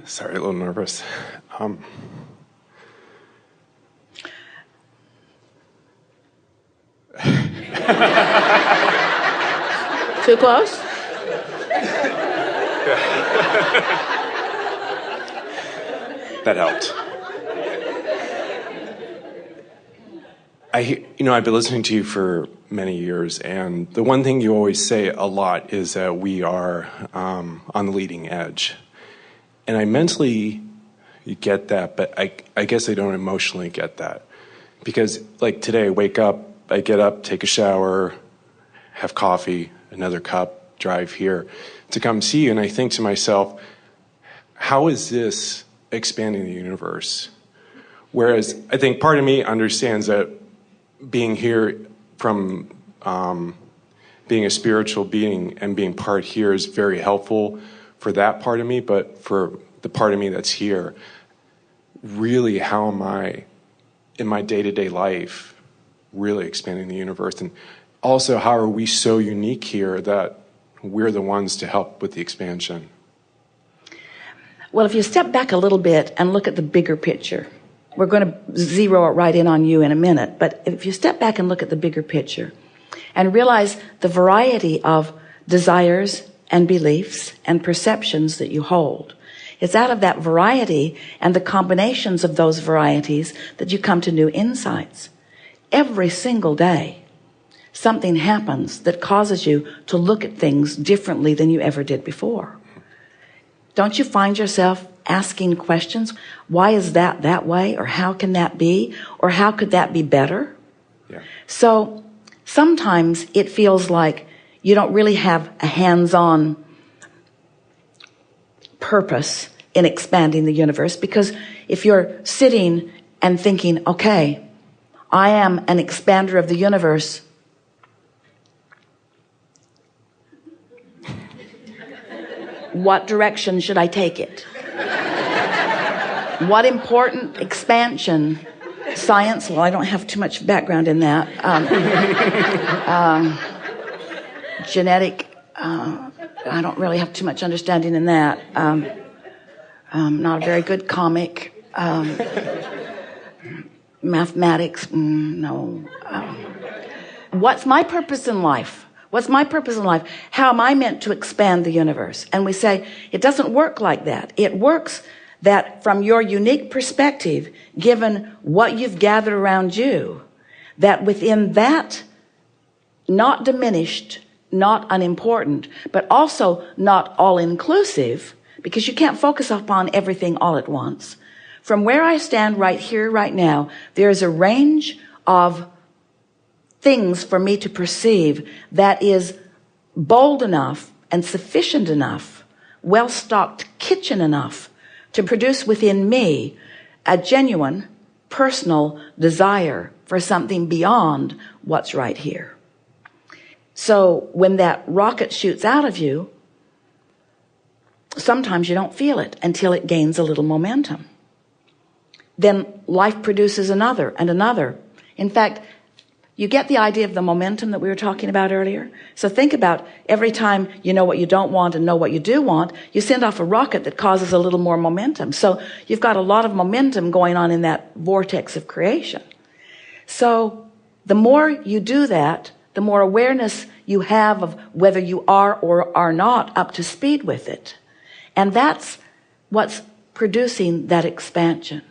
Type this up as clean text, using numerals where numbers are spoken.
Sorry, a little nervous. Too close? That helped. I've been listening to you for many years, and the one thing you always say a lot is that we are on the leading edge. And I mentally get that, but I guess I don't emotionally get that. Because, like today, I get up, take a shower, have coffee, another cup, drive here to come see you, and I think to myself, how is this expanding the universe? Whereas I think part of me understands that being here from being a spiritual being and being part here is very helpful for that part of me, but for the part of me that's here, really how am I in my day-to-day life really expanding the universe? And also, how are we so unique here that we're the ones to help with the expansion? Well, if you step back a little bit and look at the bigger picture, we're going to zero it right in on you in a minute, but if you step back and look at the bigger picture and realize the variety of desires and beliefs and perceptions that you hold, it's out of that variety and the combinations of those varieties that you come to new insights. Every single day, something happens that causes you to look at things differently than you ever did before. Don't you find yourself asking questions? Why is that way? Or how can that be? Or how could that be better? Yeah. So sometimes it feels like you don't really have a hands-on purpose in expanding the universe, because if you're sitting and thinking, okay, I am an expander of the universe, what direction should I take it? What important expansion? Science? Well, I don't have too much background in that. Genetic? I don't really have too much understanding in that. Not a very good comic. Mathematics? No. What's my purpose in life? What's my purpose in life? How am I meant to expand the universe? And we say, it doesn't work like that. It works that from your unique perspective, given what you've gathered around you, that within that, not diminished, not unimportant, but also not all-inclusive, because you can't focus upon everything all at once. From where I stand right here, right now, there's a range of things for me to perceive that is bold enough and sufficient enough, well-stocked kitchen enough to produce within me a genuine personal desire for something beyond what's right here. So when that rocket shoots out of you, sometimes you don't feel it until it gains a little momentum. Then life produces another and another. In fact, you get the idea of the momentum that we were talking about earlier? So think about every time you know what you don't want and know what you do want, you send off a rocket that causes a little more momentum. So you've got a lot of momentum going on in that vortex of creation. So the more you do that, the more awareness you have of whether you are or are not up to speed with it. And that's what's producing that expansion.